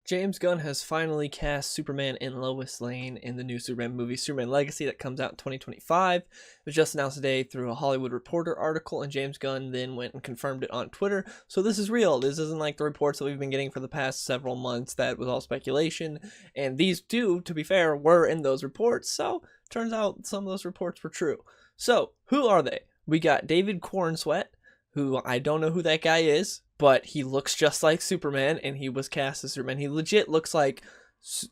James Gunn has finally cast Superman and Lois Lane in the new Superman movie Superman Legacy that comes out in 2025. It was just announced today through a Hollywood Reporter article, and James Gunn then went and confirmed it on Twitter. So this is real. This isn't like the reports that we've been getting for the past several months that was all speculation. And these two, to be fair, were in those reports. So turns out some of those reports were true. So who are they? We got David Cornsweet, who I don't know who that guy is, but he looks just like Superman, and he was cast as Superman. He legit looks like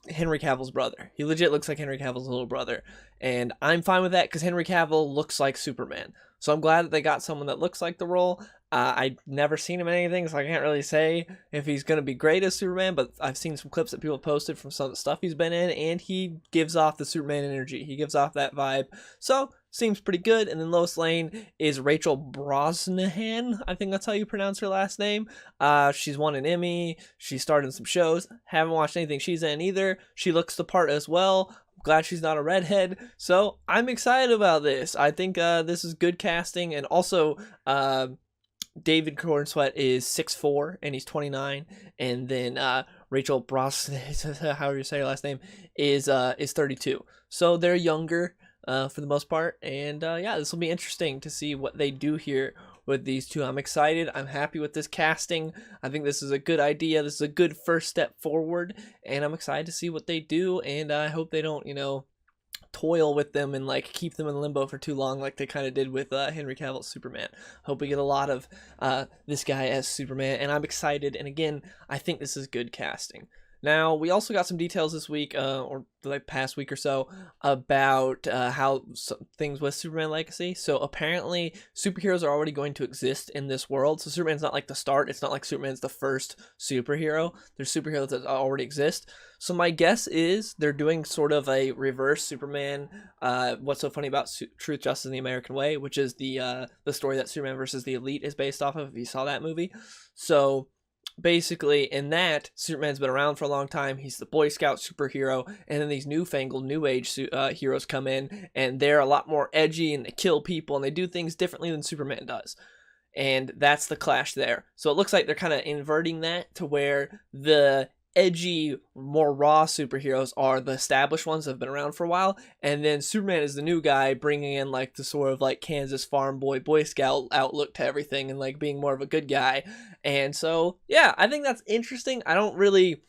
Henry Cavill's brother. He legit looks like Henry Cavill's little brother, and I'm fine with that because Henry Cavill looks like Superman. So I'm glad that they got someone that looks like the role. I've never seen him in anything, so I can't really say if he's going to be great as Superman, but I've seen some clips that people posted from some of the stuff he's been in, and he gives off the Superman energy. He gives off that vibe. So, seems pretty good. And then Lois Lane is Rachel Brosnahan. I think that's how you pronounce her last name. She's won an Emmy. She starred in some shows. Haven't watched anything she's in either. She looks the part as well. Glad she's not a redhead. So, I'm excited about this. I think this is good casting. And also, David Cornsweet is 6'4", and he's 29, and then Rachel Brosnahan, however you say her last name, is 32. So they're younger for the most part, and yeah, this will be interesting to see what they do here with these two. I'm excited. I'm happy with this casting. I think this is a good idea. This is a good first step forward, and I'm excited to see what they do, and I hope they don't, toil with them and like keep them in limbo for too long like they kind of did with Henry Cavill's Superman. Hope we get a lot of this guy as Superman, and I'm excited, and again, I think this is good casting. Now, we also got some details this week, or the past week or so, about how things with Superman Legacy. So apparently, superheroes are already going to exist in this world. So Superman's not like the start. It's not like Superman's the first superhero. There's superheroes that already exist. So my guess is they're doing sort of a reverse Superman, What's So Funny About Truth, Justice, and the American Way, which is the story that Superman versus the Elite is based off of, if you saw that movie. So basically, in that, Superman's been around for a long time. He's the Boy Scout superhero, and then these newfangled New Age heroes come in, and they're a lot more edgy, and they kill people, and they do things differently than Superman does. And that's the clash there. So it looks like they're kind of inverting that to where the edgy, more raw superheroes are the established ones that have been around for a while, and then Superman is the new guy, bringing in like the sort of like Kansas farm boy, Boy Scout outlook to everything, and like being more of a good guy. And so yeah, I think that's interesting. I don't really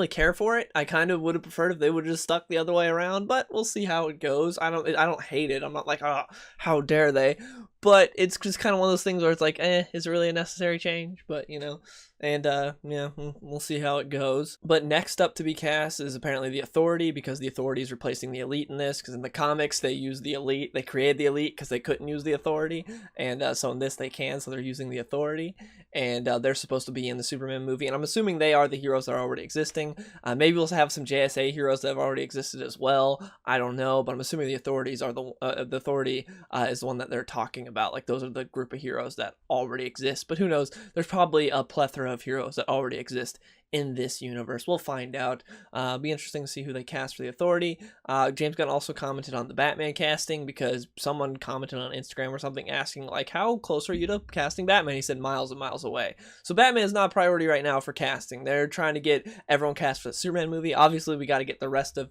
care for it. I kind of would have preferred if they would have just stuck the other way around, but we'll see how it goes. I don't hate it. I'm not like, oh, how dare they? But it's just kind of one of those things where it's like, is it really a necessary change? But, and yeah, we'll see how it goes. But next up to be cast is apparently the Authority, because the Authority is replacing the Elite in this, because in the comics they used the Elite. They created the Elite because they couldn't use the Authority, and so in this they can, so they're using the Authority, and they're supposed to be in the Superman movie, and I'm assuming they are the heroes that are already existing. Maybe we'll have some JSA heroes that have already existed as well. I don't know, but I'm assuming the Authorities are the Authority is the one that they're talking about. Like, those are the group of heroes that already exist, but who knows? There's probably a plethora of heroes that already exist in this universe. We'll find out. Be interesting to see who they cast for the Authority. James Gunn also commented on the Batman casting, because someone commented on Instagram or something asking like, how close are you to casting Batman? He said miles and miles away. So Batman is not a priority right now for casting. They're trying to get everyone cast for the Superman movie. Obviously, we got to get the rest of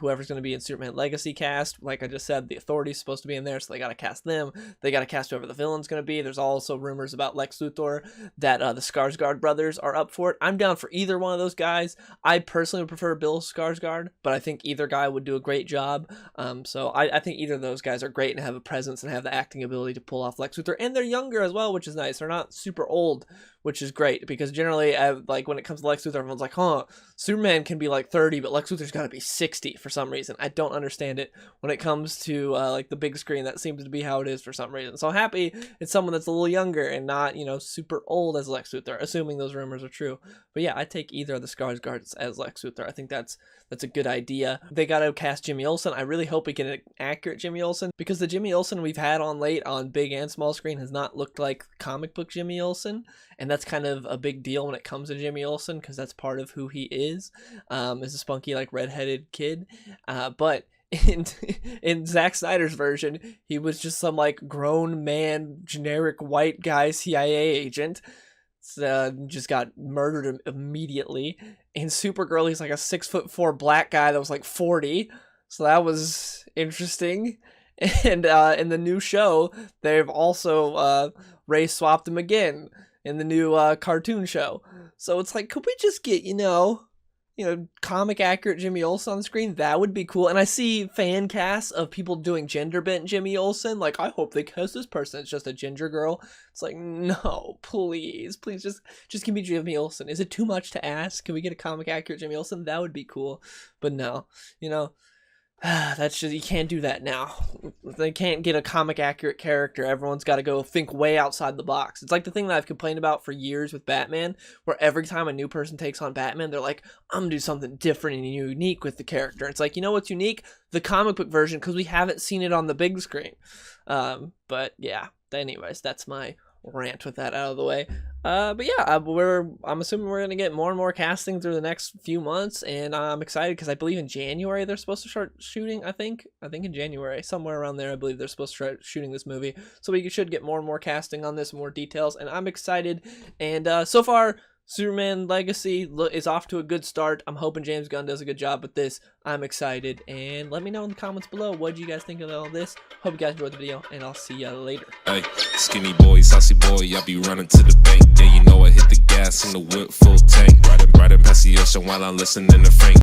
whoever's going to be in Superman Legacy cast. Like I just said, the Authority is supposed to be in there, so they got to cast them. They got to cast whoever the villain's going to be. There's also rumors about Lex Luthor that the Skarsgård brothers are up for it. I'm down for either one of those guys. I personally would prefer Bill Skarsgård, but I think either guy would do a great job. So I think either of those guys are great and have a presence and have the acting ability to pull off Lex Luthor, and they're younger as well, which is nice. They're not super old, which is great, because generally, like when it comes to Lex Luthor, everyone's like, Superman can be like 30, but Lex Luthor's got to be 60 for some reason. I don't understand it. When it comes to like the big screen, that seems to be how it is for some reason. So I'm happy it's someone that's a little younger and not, super old as Lex Luthor, assuming those rumors are true. But yeah, I take either of the Skarsgårds as Lex Luthor. I think that's a good idea. They got to cast Jimmy Olsen. I really hope we get an accurate Jimmy Olsen, because the Jimmy Olsen we've had on late on big and small screen has not looked like comic book Jimmy Olsen, and that's kind of a big deal when it comes to Jimmy Olsen, because that's part of who he is a spunky, like, redheaded kid. But in Zack Snyder's version, he was just some like grown man, generic white guy CIA agent. just got murdered immediately. And Supergirl, he's like a 6'4" black guy that was like 40. So that was interesting. And in the new show, they've also race swapped him again in the new cartoon show. So it's like, could we just get, comic accurate Jimmy Olsen on screen? That would be cool. And I see fan casts of people doing gender bent Jimmy Olsen. Like, I hope they cast this person. It's just a ginger girl. It's like, no, please just give me Jimmy Olsen. Is it too much to ask? Can we get a comic accurate Jimmy Olsen? That would be cool. But no, that's just, you can't do that now. They can't get a comic accurate character. Everyone's got to go think way outside the box. It's like the thing that I've complained about for years with Batman, where every time a new person takes on Batman, they're like, I'm gonna do something different and unique with the character. It's like, you know what's unique? The comic book version, because we haven't seen it on the big screen. But yeah, anyways, that's my rant with that out of the way. But yeah, I'm assuming we're gonna get more and more casting through the next few months, and I'm excited because I believe in January they're supposed to start shooting. I think in January, somewhere around there, I believe they're supposed to start shooting this movie. So we should get more and more casting on this, more details, and I'm excited. And so far, Superman Legacy is off to a good start. I'm hoping James Gunn does a good job with this. I'm excited, and let me know in the comments below what you guys think of all this. Hope you guys enjoyed the video, and I'll see you later. Hey, skinny boy, saucy boy, I be running to the bank. Yeah, you know I hit the gas in the whip full tank. Riding past the ocean while I'm listening to Frank.